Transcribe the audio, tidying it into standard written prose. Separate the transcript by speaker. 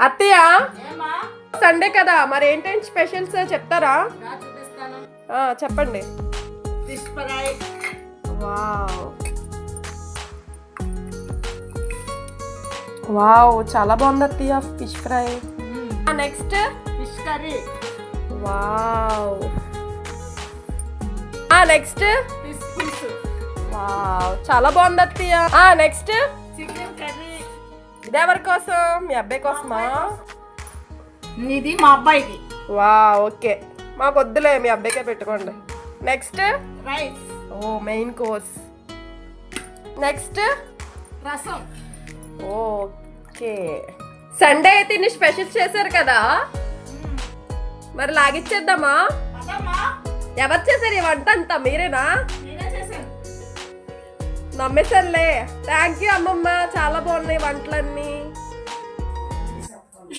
Speaker 1: అత్తయ్య సండే కదా, మరి ఏంటంటే స్పెషల్స్ చెప్తారా? చెప్పండి.
Speaker 2: Fish fry.
Speaker 1: వావ్ వావ్, చాలా బాగుంది అత్తయ్య fish fry. Next
Speaker 2: fish curry.
Speaker 1: Wow. Next
Speaker 2: fish పులుసు.
Speaker 1: వావ్, చాలా బాగుంది అత్తయ్య. Next
Speaker 2: chicken curry.
Speaker 1: ఇది ఎవరి కోసం? మీ అబ్బాయి కోసమా?
Speaker 2: ఇది మా అబ్బాయికి.
Speaker 1: ఓకే, మాకు వద్దులే, మీ అబ్బాయికే పెట్టుకోండి. Next
Speaker 2: rice.
Speaker 1: Main course. Next
Speaker 2: రసం.
Speaker 1: ఓకే, సండే అయితే ఇన్ని స్పెషల్స్ చేశారు కదా, మరి లాగిచ్చేద్దామా? ఎవరు చేశారు ఈ వంట అంతా? మీరేనా? నమ్మేశానులే. థ్యాంక్ యూ అమ్మమ్మ, చాలా బాగున్నాయి వంటలన్నీ.